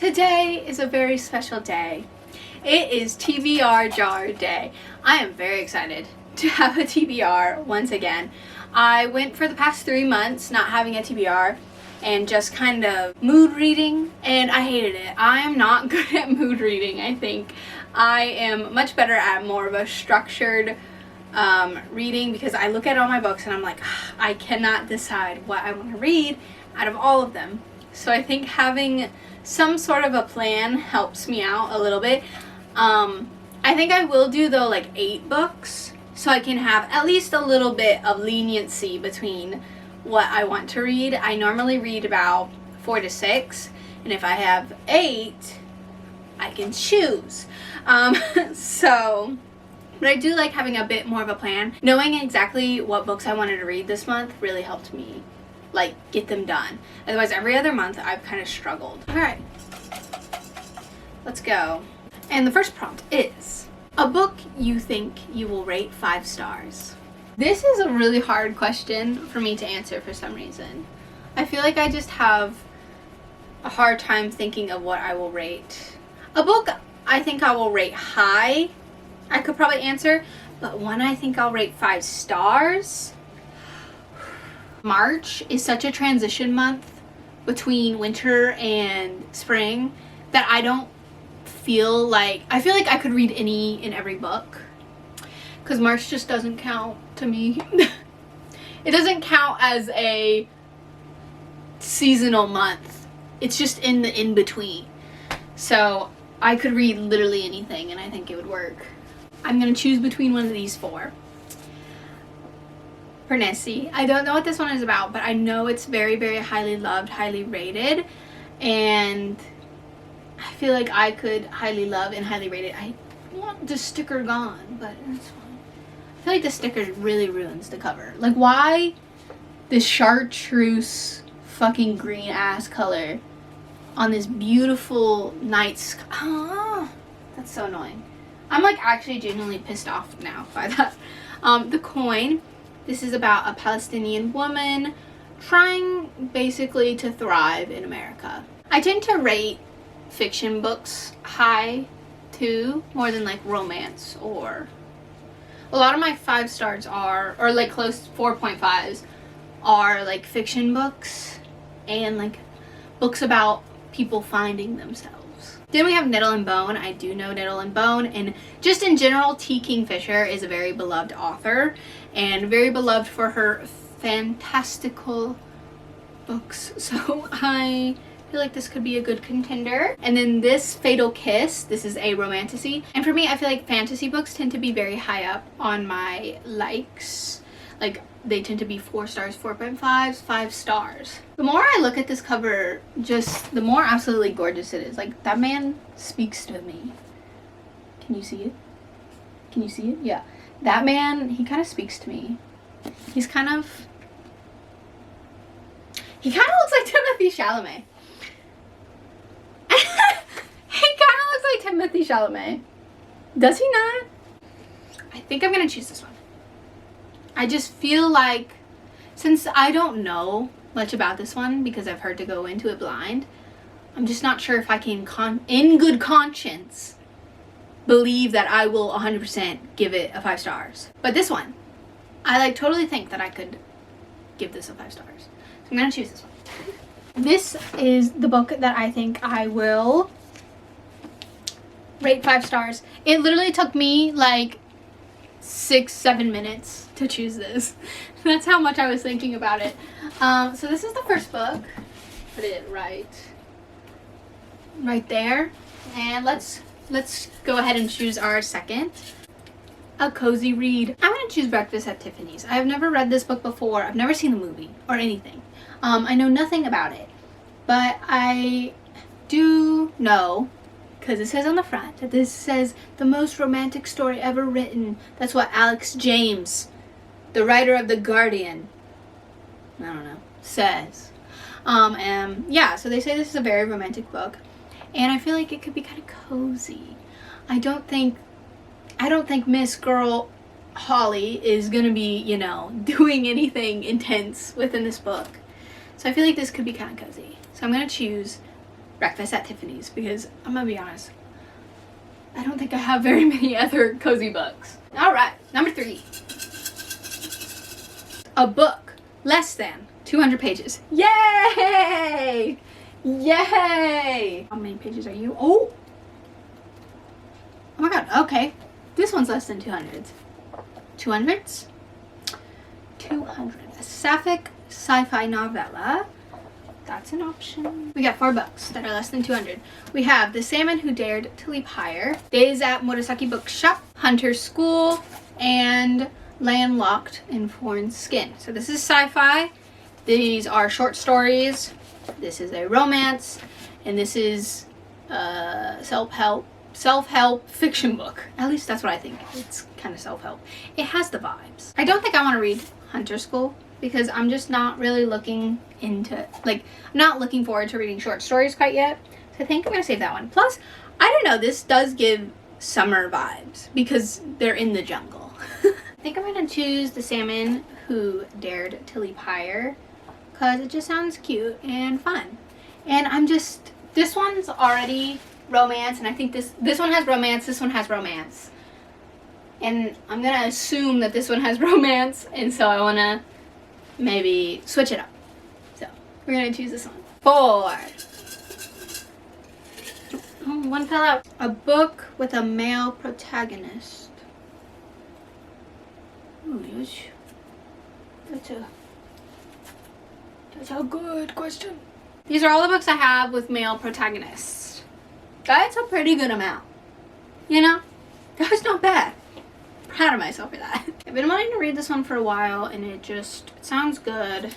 Today is a very special day. It is TBR jar day. I am very excited to have a TBR once again. I went for the past 3 months not having a TBR and just kind of mood reading, and I hated it. I am not good at mood reading, I think. I am much better at more of a structured reading, because I look at all my books and I'm like, I cannot decide what I want to read out of all of them. So I think having some sort of a plan helps me out a little bit. I think I will do though like 8 books, so I can have at least a little bit of leniency between what I want to read. I normally read about 4 to 6, and if I have 8, I can choose. But I do like having a bit more of a plan. Knowing exactly what books I wanted to read this month really helped me like get them done. Otherwise, every other month I've kind of struggled. All right, let's go. And the first prompt is a book you think you will rate 5 stars. This is a really hard question for me to answer for some reason. I feel like I just have a hard time thinking of what I will rate. A book I think I will rate high, I could probably answer, but one I think I'll rate 5 stars. March is such a transition month between winter and spring that I don't feel like, I feel like I could read any and every book, because March just doesn't count to me. It doesn't count as a seasonal month. It's just in the in-between. So I could read literally anything and I think it would work. I'm going to choose between one of these 4. Nessie. I don't know what this one is about, but I know it's very, very highly loved, highly rated, and I feel like I could highly love and highly rate it. I want the sticker gone, but it's fine. I feel like the sticker really ruins the cover. Like, why this chartreuse fucking green ass color on this beautiful night sky? Oh, that's so annoying. I'm like actually genuinely pissed off now by that. The coin. This is about a Palestinian woman trying basically to thrive in America. I tend to rate fiction books high too, more than like romance, or a lot of my 5 stars are, or like close 4.5s are like fiction books and like books about people finding themselves. Then we have Nettle and Bone. I do know Nettle and Bone, and just in general, T. Kingfisher is a very beloved author and very beloved for her fantastical books. So I feel like this could be a good contender. And then this Fatal Kiss, this is a romantasy. And for me, I feel like fantasy books tend to be very high up on my likes. Like, they tend to be 4 stars, 4.5s, 5 stars. The more I look at this cover, just the more absolutely gorgeous it is. Like, that man speaks to me. Can you see it? Can you see it? Yeah. That man, he kind of speaks to me. He kind of looks like Timothée Chalamet. He kind of looks like Timothée Chalamet. Does he not? I think I'm going to choose this one. I just feel like, since I don't know much about this one because I've heard to go into it blind, I'm just not sure if I can, in good conscience, believe that I will 100% give it a 5 stars. But this one, I like totally think that I could give this a 5 stars. So I'm going to choose this one. This is the book that I think I will rate 5 stars. It literally took me like 6-7 minutes to choose this. That's how much I was thinking about it. So this is the first book. Put it right there, and let's go ahead and choose our second. A cozy read. I'm gonna choose Breakfast at Tiffany's. I've never read this book before. I've never seen the movie or anything. I know nothing about it, but I do know, because it says on the front that this says the most romantic story ever written. That's what Alex James, the writer of The Guardian, I don't know, says. Yeah, so they say this is a very romantic book, and I feel like it could be kind of cozy. I don't think Miss Girl Holly is gonna be, you know, doing anything intense within this book. So I feel like this could be kind of cozy. So I'm gonna choose Breakfast at Tiffany's, because I'm gonna be honest, I don't think I have very many other cozy books. All right, number 3. A book less than 200 pages. Yay! Yay! How many pages are you? Oh my god, okay. This one's less than 200. 200s? 200. A sapphic sci-fi novella. That's an option. We got 4 books that are less than 200. We have The Salmon Who Dared to Leap Higher, Days at Murasaki Bookshop, Hunter's School, and Landlocked in Foreign Skin. So this is sci-fi. These are short stories. This is a romance, and this is a self-help fiction book. At least that's what I think. It's kind of self-help. It has the vibes. I don't think I want to read Hunter's School because I'm just not really looking into, like, I'm not looking forward to reading short stories quite yet. So I think I'm gonna save that one. Plus, I don't know, this does give summer vibes because they're in the jungle. I think I'm gonna choose The Salmon Who Dared to Leap Higher because it just sounds cute and fun. And this one's already romance, and I think this one has romance, this one has romance. And I'm gonna assume that this one has romance, and so I wanna maybe switch it up. So we're gonna choose this one. 4. Oh, one fell out. A book with a male protagonist. Oh, yes. That's a good question. These are all the books I have with male protagonists. That's a pretty good amount. You know? That was not bad. Proud of myself for that. I've been wanting to read this one for a while, and it sounds good.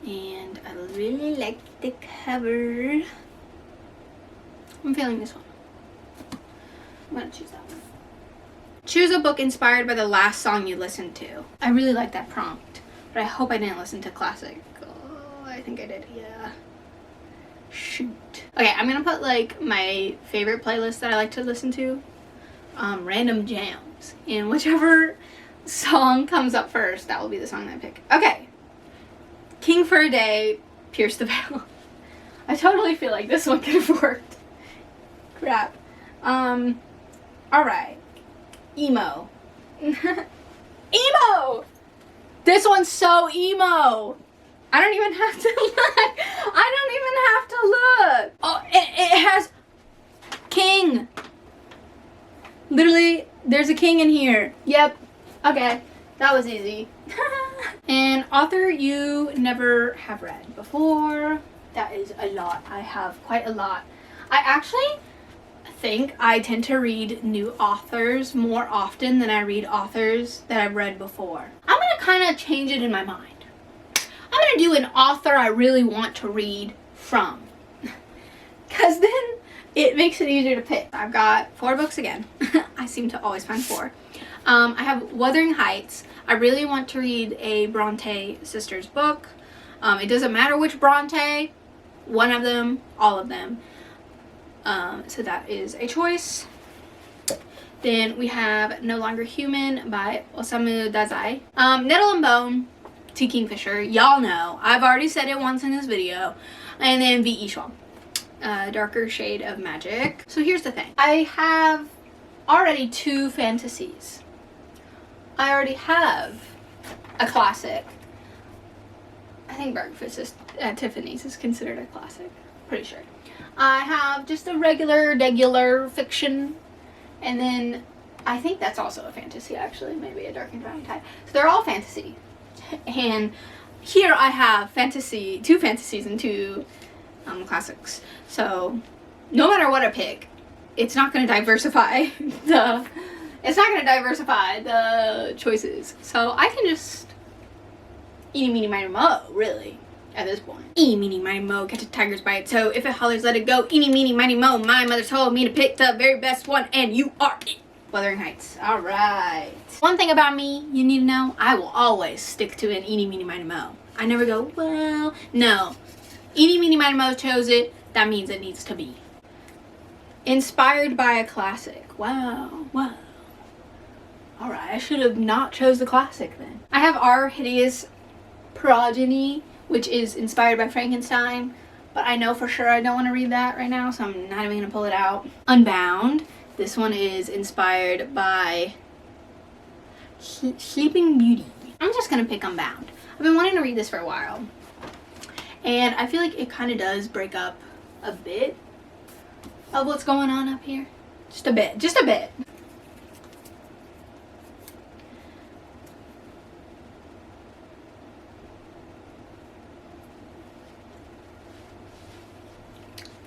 And I really like the cover. I'm feeling this one. I'm gonna choose that one. Choose a book inspired by the last song you listened to. I really like that prompt, but I hope I didn't listen to classic. Oh, I think I did, yeah. Shoot. Okay, I'm gonna put like my favorite playlist that I like to listen to. Random jams. And whichever song comes up first, that will be the song that I pick. Okay. King for a Day, Pierce the Veil. I totally feel like this one could have worked. Crap. Alright. Emo. Emo! This one's so emo! I don't even have to look. I don't even have to look. Oh, it has king. Literally, there's a king in here. Yep. Okay. That was easy. An author you never have read before. That is a lot. I have quite a lot. I actually think I tend to read new authors more often than I read authors that I've read before. I'm going to kind of change it in my mind. I'm going to do an author I really want to read from. Because then it makes it easier to pick. I've got 4 books again. I seem to always find 4. I have Wuthering Heights. I really want to read a Bronte sisters book. It doesn't matter which Bronte. One of them, all of them. So that is a choice. Then we have No Longer Human by Osamu Dazai. Nettle and Bone, T. Kingfisher. Y'all know. I've already said it once in this video. And then V.E. Schwab. Darker Shade of Magic. So here's the thing. I have already 2 fantasies. I already have a classic. I think Breakfast at Tiffany's is considered a classic. Pretty sure. I have just a regular fiction. And then I think that's also a fantasy, actually. Maybe a Dark and Drying Tide. So they're all fantasy. And here I have 2 fantasies and 2 classics. So no matter what I pick, it's not going to diversify the choices. So I can just eeny meeny miny mo, really, at this point. Eeny meeny miny mo, catch a tiger's by its toe. If it hollers, let it go. Eeny meeny miny mo, my mother told me to pick the very best one, and you are it. Wuthering Heights. All right. One thing about me you need to know, I will always stick to an eeny meeny miny mo. I never go, well, no. Eeny meeny miny mo chose it, that means it needs to be. Inspired by a classic. Wow. Alright, I should have not chose the classic then. I have Our Hideous Progeny, which is inspired by Frankenstein, but I know for sure I don't want to read that right now, so I'm not even going to pull it out. Unbound. This one is inspired by Sleeping Beauty. I'm just going to pick Unbound. I've been wanting to read this for a while, and I feel like it kind of does break up a bit of what's going on up here. Just a bit. Just a bit.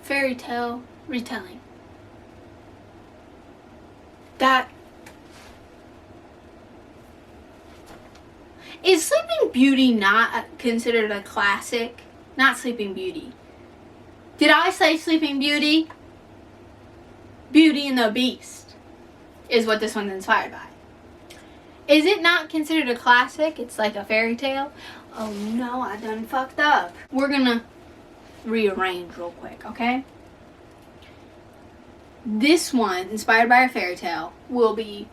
Fairy tale retelling. That is Sleeping Beauty not considered a classic? Not Sleeping Beauty. Did I say Sleeping Beauty? Beauty and the Beast is what this one's inspired by. Is it not considered a classic? It's like a fairy tale. Oh no, I done fucked up. We're gonna rearrange real quick, okay? This one, inspired by a fairy tale, will be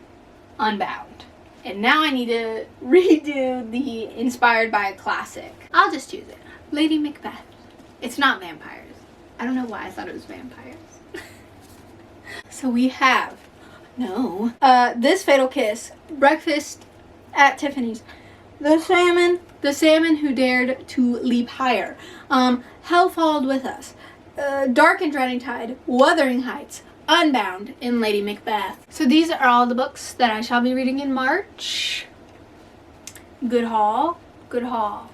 Unbound. And now I need to redo the inspired by a classic. I'll just choose it. Lady Macbeth. It's not vampires. I don't know why I thought it was vampires. So we have, This Fatal Kiss, Breakfast at Tiffany's, The Salmon Who Dared to Leap Higher, Hell Followed With Us, Dark and Dreading Tide, Wuthering Heights, Unbound, and Lady Macbeth. So these are all the books that I shall be reading in March. Good haul. Good haul.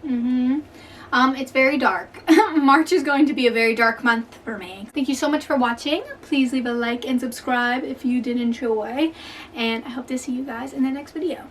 It's very dark. March is going to be a very dark month for me. Thank you so much for watching. Please leave a like and subscribe if you did enjoy. And I hope to see you guys in the next video.